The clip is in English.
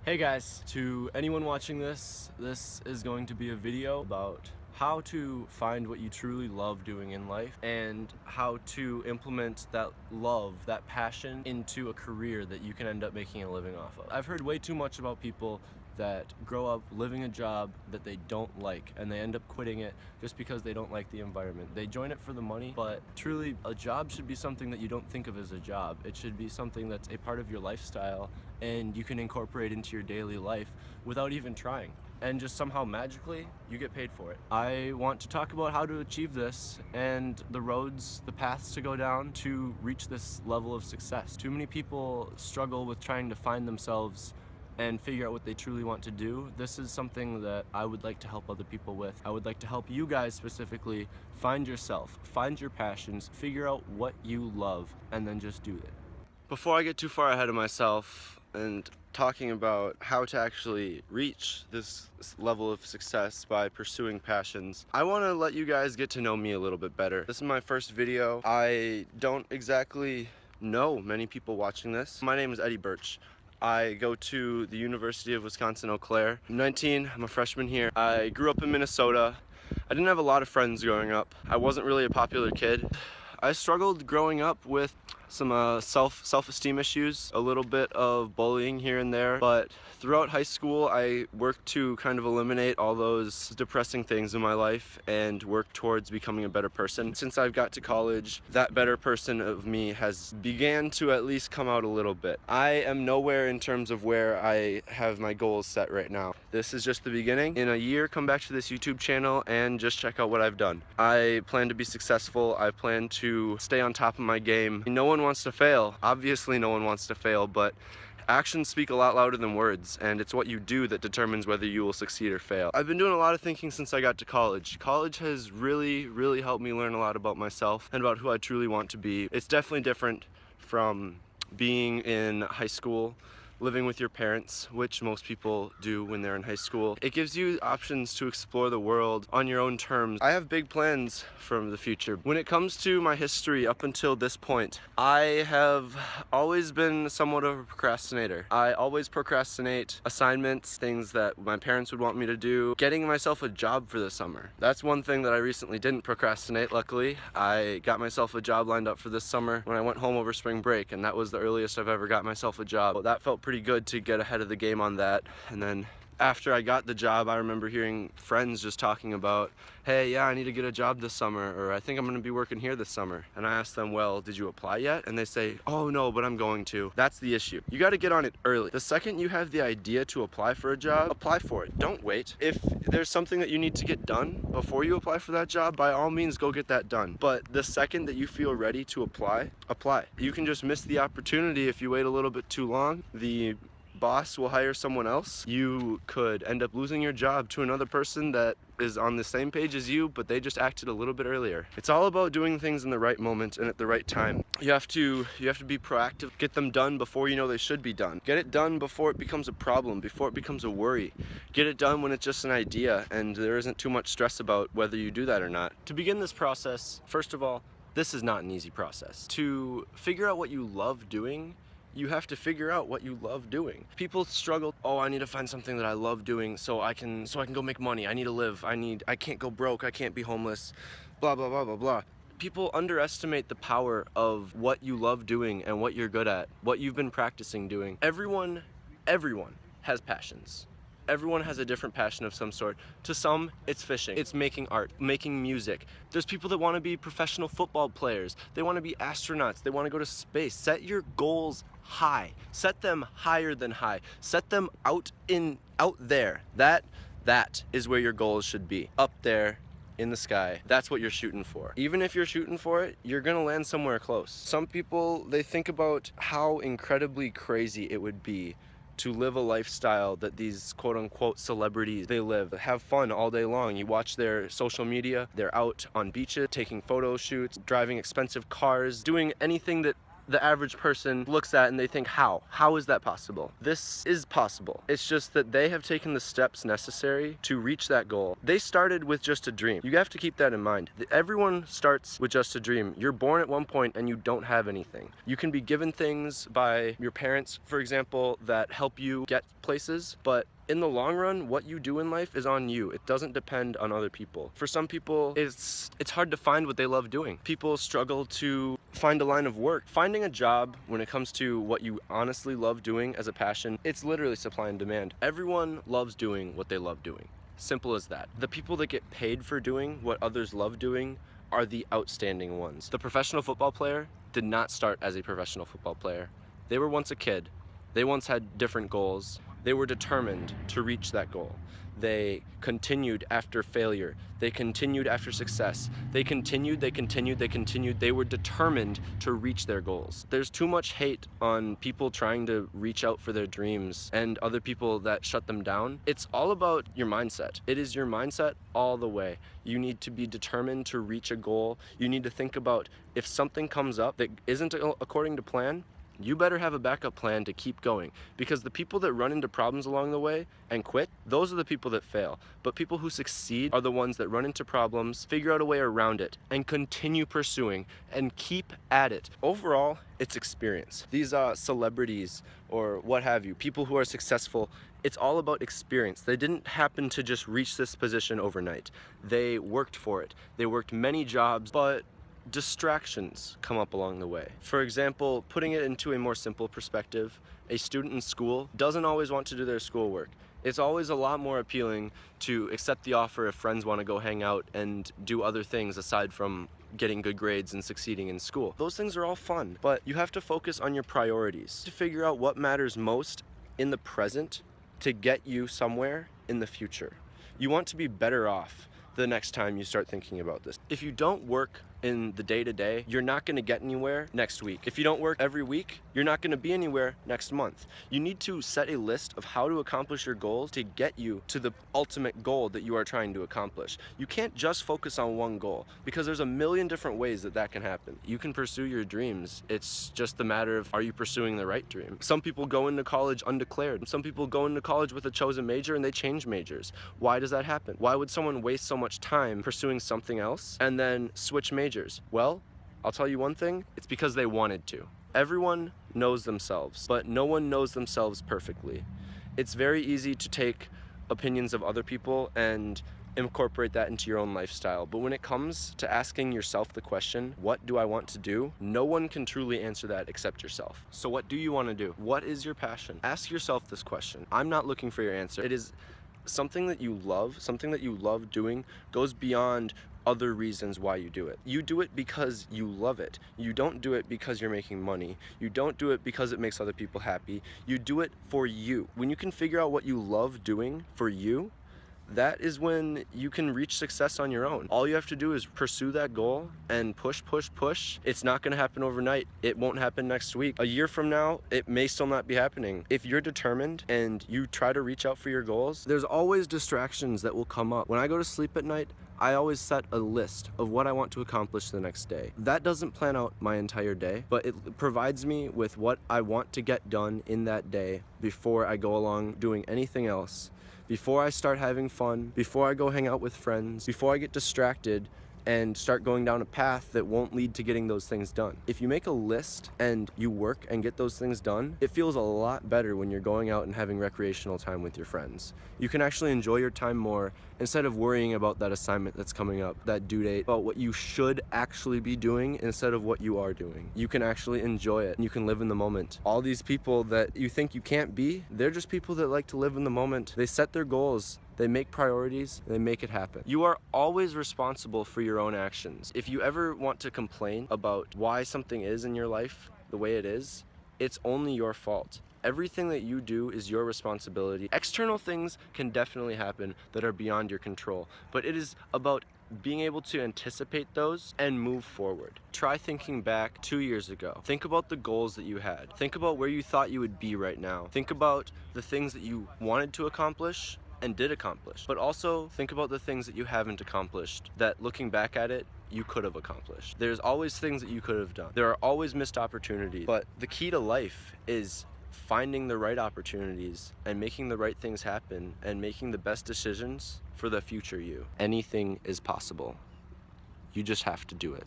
Hey guys, to anyone watching this is going to be a video about how to find what you truly love doing in life and how to implement that love, that passion into a career that you can end up making a living off of. I've heard way too much about people that grow up living a job that they don't like and they end up quitting it just because they don't like the environment. They join it for the money, but truly a job should be something that you don't think of as a job. It should be something that's a part of your lifestyle and you can incorporate into your daily life without even trying. And just somehow magically you get paid for it. I want to talk about how to achieve this and the roads, the paths to go down to reach this level of success. Too many people struggle with trying to find themselves and figure out what they truly want to do. This is something that I would like to help other people with. I would like to help you guys specifically find yourself, find your passions, figure out what you love, and then just do it. Before I get too far ahead of myself and talking about how to actually reach this level of success by pursuing passions, I want to let you guys get to know me a little bit better. This is my first video. I don't exactly know many people watching this. My name is Eddie Birch. I go to the University of Wisconsin-Eau Claire. I'm 19, I'm a freshman here. I grew up in Minnesota. I didn't have a lot of friends growing up. I wasn't really a popular kid. I struggled growing up with some self-esteem issues, a little bit of bullying here and there, but throughout high school I worked to kind of eliminate all those depressing things in my life and work towards becoming a better person. Since I've got to college, that better person of me has began to at least come out a little bit. I am nowhere in terms of where I have my goals set right now. This is just the beginning. In a year, come back to this YouTube channel and just check out what I've done. I plan to be successful. I plan to stay on top of my game. No one wants to fail. Obviously no one wants to fail, but actions speak a lot louder than words, and it's what you do that determines whether you will succeed or fail. I've been doing a lot of thinking since I got to college. College has really helped me learn a lot about myself and about who I truly want to be. It's definitely different from being in high school, living with your parents, which most people do when they're in high school. It gives you options to explore the world on your own terms. I have big plans for the future. When it comes to my history up until this point, I have always been somewhat of a procrastinator. I always procrastinate assignments, things that my parents would want me to do, getting myself a job for the summer. That's one thing that I recently didn't procrastinate, luckily. I got myself a job lined up for this summer when I went home over spring break, and that was the earliest I've ever got myself a job. Well, that felt pretty good to get ahead of the game on that. And then after I got the job, I remember hearing friends just talking about, hey, yeah, I need to get a job this summer, or I think I'm gonna be working here this summer. And I asked them, well, did you apply yet? And they say, oh no, but I'm going to. That's the issue. You gotta get on it early. The second you have the idea to apply for a job, apply for it. Don't wait. If there's something that you need to get done before you apply for that job, by all means, go get that done. But the second that you feel ready to apply, apply. You can just miss the opportunity if you wait a little bit too long. The boss will hire someone else. You could end up losing your job to another person that is on the same page as you, but they just acted a little bit earlier. It's all about doing things in the right moment and at the right time. You have to be proactive. Get them done before you know they should be done. Get it done before it becomes a problem, before it becomes a worry. Get it done when it's just an idea and there isn't too much stress about whether you do that or not. To begin this process, first of all, this is not an easy process. To figure out what you love doing, you have to figure out what you love doing. People struggle, oh, I need to find something that I love doing so I can go make money. I need to live. I can't go broke. I can't be homeless. Blah, blah, blah, blah, blah. People underestimate the power of what you love doing and what you're good at, what you've been practicing doing. Everyone has passions. Everyone has a different passion of some sort. To some, it's fishing. It's making art, making music. There's people that want to be professional football players. They want to be astronauts. They want to go to space. Set your goals high. Set them higher than high. Set them out there. That is where your goals should be. Up there in the sky. That's what you're shooting for. Even if you're shooting for it, you're gonna land somewhere close. Some people, they think about how incredibly crazy it would be to live a lifestyle that these quote-unquote celebrities, they live. Have fun all day long. You watch their social media, they're out on beaches, taking photo shoots, driving expensive cars, doing anything that the average person looks at and they think, how is that possible? This is possible. It's just that they have taken the steps necessary to reach that goal. They started with just a dream. You have to keep that in mind. Everyone starts with just a dream. You're born at one point and you don't have anything. You can be given things by your parents, for example, that help you get places, but in the long run, what you do in life is on you. It doesn't depend on other people. For some people, it's hard to find what they love doing. People struggle to find a line of work. Finding a job when it comes to what you honestly love doing as a passion, it's literally supply and demand. Everyone loves doing what they love doing. Simple as that. The people that get paid for doing what others love doing are the outstanding ones. The professional football player did not start as a professional football player. They were once a kid. They once had different goals. They were determined to reach that goal. They continued after failure. They continued after success. They continued. They were determined to reach their goals. There's too much hate on people trying to reach out for their dreams and other people that shut them down. It's all about your mindset. It is your mindset all the way. You need to be determined to reach a goal. You need to think about if something comes up that isn't according to plan, you better have a backup plan to keep going, because the people that run into problems along the way and quit, those are the people that fail. But people who succeed are the ones that run into problems, figure out a way around it, and continue pursuing and keep at it. Overall, it's experience. These celebrities or what have you, people who are successful, it's all about experience. They didn't happen to just reach this position overnight. They worked for it. They worked many jobs, but distractions come up along the way. For example, putting it into a more simple perspective, a student in school doesn't always want to do their schoolwork. It's always a lot more appealing to accept the offer if friends want to go hang out and do other things aside from getting good grades and succeeding in school. Those things are all fun, but you have to focus on your priorities to figure out what matters most in the present to get you somewhere in the future. You want to be better off the next time you start thinking about this. If you don't work in the day-to-day, you're not going to get anywhere next week. If you don't work every week, you're not going to be anywhere next month. You need to set a list of how to accomplish your goals to get you to the ultimate goal that you are trying to accomplish. You can't just focus on one goal, because there's a million different ways that can happen. You can pursue your dreams. It's just a matter of, are you pursuing the right dream? Some people go into college undeclared. Some people go into college with a chosen major and they change majors. Why does that happen? Why would someone waste so much time pursuing something else and then switch majors? Well, I'll tell you one thing, it's because they wanted to. Everyone knows themselves, but no one knows themselves perfectly. It's very easy to take opinions of other people and incorporate that into your own lifestyle. But when it comes to asking yourself the question, what do I want to do? No one can truly answer that except yourself. So what do you want to do? What is your passion? Ask yourself this question. I'm not looking for your answer. It is something that you love doing goes beyond other reasons why you do it. You do it because you love it. You don't do it because you're making money. You don't do it because it makes other people happy. You do it for you. When you can figure out what you love doing for you, that is when you can reach success on your own. All you have to do is pursue that goal and push. It's not gonna happen overnight. It won't happen next week. A year from now, it may still not be happening. If you're determined and you try to reach out for your goals, there's always distractions that will come up. When I go to sleep at night, I always set a list of what I want to accomplish the next day. That doesn't plan out my entire day, but it provides me with what I want to get done in that day before I go along doing anything else. Before I start having fun, before I go hang out with friends, before I get distracted and start going down a path that won't lead to getting those things done. If you make a list and you work and get those things done, it feels a lot better when you're going out and having recreational time with your friends. You can actually enjoy your time more instead of worrying about that assignment that's coming up, that due date, about what you should actually be doing instead of what you are doing. You can actually enjoy it and you can live in the moment. All these people that you think you can't be, they're just people that like to live in the moment. They set their goals, they make priorities, they make it happen. You are always responsible for your own actions. If you ever want to complain about why something is in your life the way it is, it's only your fault. Everything that you do is your responsibility. External things can definitely happen that are beyond your control, but it is about being able to anticipate those and move forward. Try thinking back 2 years ago. Think about the goals that you had. Think about where you thought you would be right now. Think about the things that you wanted to accomplish and did accomplish, but also think about the things that you haven't accomplished that, looking back at it, you could have accomplished. There's always things that you could have done. There are always missed opportunities. But the key to life is finding the right opportunities and making the right things happen and making the best decisions for the future you. Anything is possible. You just have to do it.